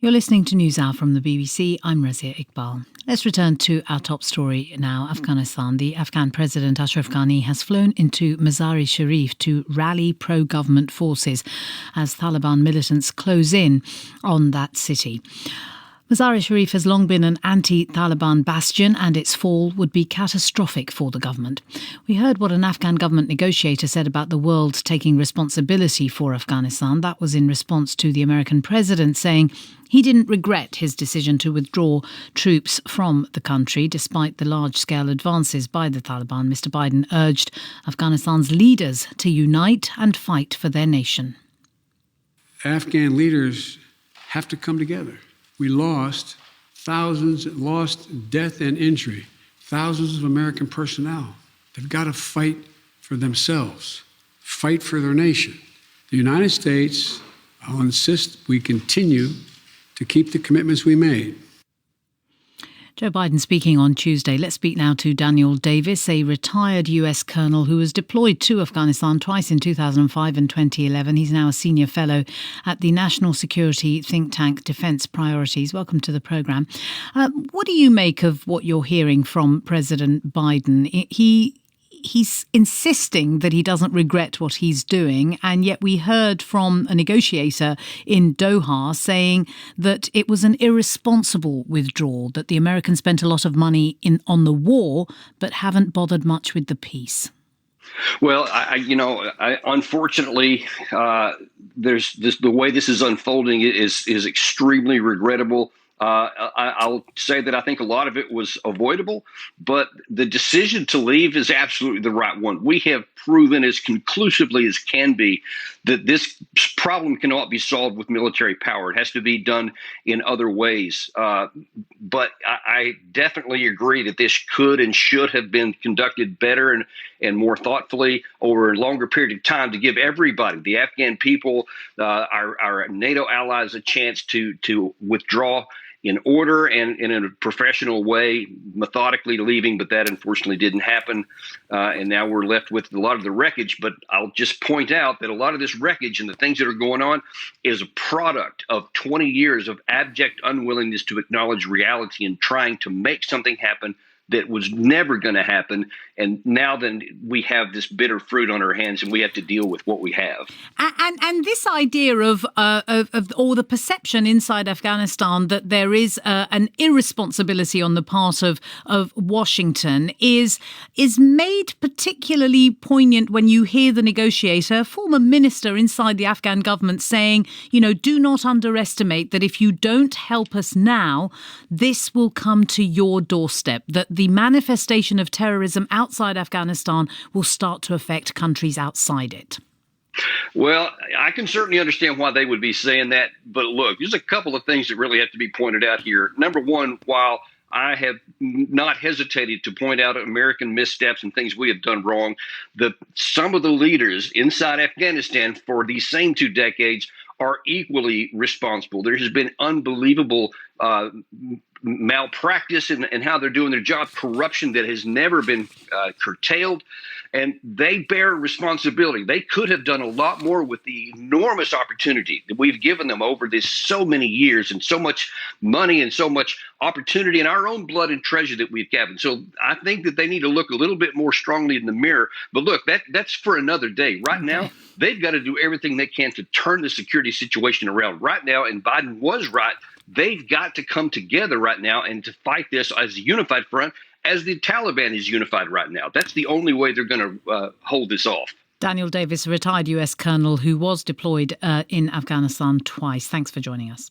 You're listening to Newshour from the BBC. I'm Razia Iqbal. Let's return to our top story now, Afghanistan. The Afghan President Ashraf Ghani has flown into Mazar-e-Sharif to rally pro-government forces as Taliban militants close in on that city. Mazar-e-Sharif has long been an anti-Taliban bastion, and its fall would be catastrophic for the government. We heard what an Afghan government negotiator said about the world taking responsibility for Afghanistan. That was in response to the American president saying he didn't regret his decision to withdraw troops from the country, despite the large-scale advances by the Taliban. Mr. Biden urged Afghanistan's leaders to unite and fight for their nation. Afghan leaders have to come together. We lost death and injury, thousands of American personnel. They've got to fight for themselves, fight for their nation. The United States, I'll insist we continue to keep the commitments we made. Joe Biden speaking on Tuesday. Let's speak now to Daniel Davis, a retired US colonel who was deployed to Afghanistan twice in 2005 and 2011. He's now a senior fellow at the national security think tank Defence Priorities. Welcome to the programme. What do you make of what you're hearing from President Biden? He's insisting that he doesn't regret what he's doing, and yet we heard from a negotiator in Doha saying that it was an irresponsible withdrawal, that the Americans spent a lot of money on the war but haven't bothered much with the peace. Well, unfortunately, there's the way this is unfolding is extremely regrettable. I'll say that I think a lot of it was avoidable, but the decision to leave is absolutely the right one. We have proven as conclusively as can be that this problem cannot be solved with military power. It has to be done in other ways. But I definitely agree that this could and should have been conducted better and more thoughtfully over a longer period of time to give everybody, the Afghan people, our NATO allies, a chance to withdraw in order and in a professional way, methodically leaving, but that unfortunately didn't happen. And now we're left with a lot of the wreckage. But I'll just point out that a lot of this wreckage and the things that are going on is a product of 20 years of abject unwillingness to acknowledge reality and trying to make something happen that was never going to happen. And now then we have this bitter fruit on our hands and we have to deal with what we have. And this idea of or the perception inside Afghanistan that there is an irresponsibility on the part of Washington is made particularly poignant when you hear the negotiator, former minister inside the Afghan government, saying, do not underestimate that if you don't help us now, this will come to your doorstep, that the manifestation of terrorism outside Afghanistan will start to affect countries outside it. Well, I can certainly understand why they would be saying that. But look, there's a couple of things that really have to be pointed out here. Number one, while I have not hesitated to point out American missteps and things we have done wrong, some of the leaders inside Afghanistan for these same 2 decades are equally responsible. There has been unbelievable malpractice in how they're doing their job, corruption that has never been curtailed, and they bear responsibility. They could have done a lot more with the enormous opportunity that we've given them over this so many years and so much money and so much opportunity and our own blood and treasure that we've given. So I think that they need to look a little bit more strongly in the mirror. But look, that's for another day. Right now, they've got to do everything they can to turn the security situation around right now. And Biden was right. They've got to come together right now and to fight this as a unified front, as the Taliban is unified right now. That's the only way they're going to hold this off. Daniel Davis, a retired US colonel who was deployed in Afghanistan twice. Thanks for joining us.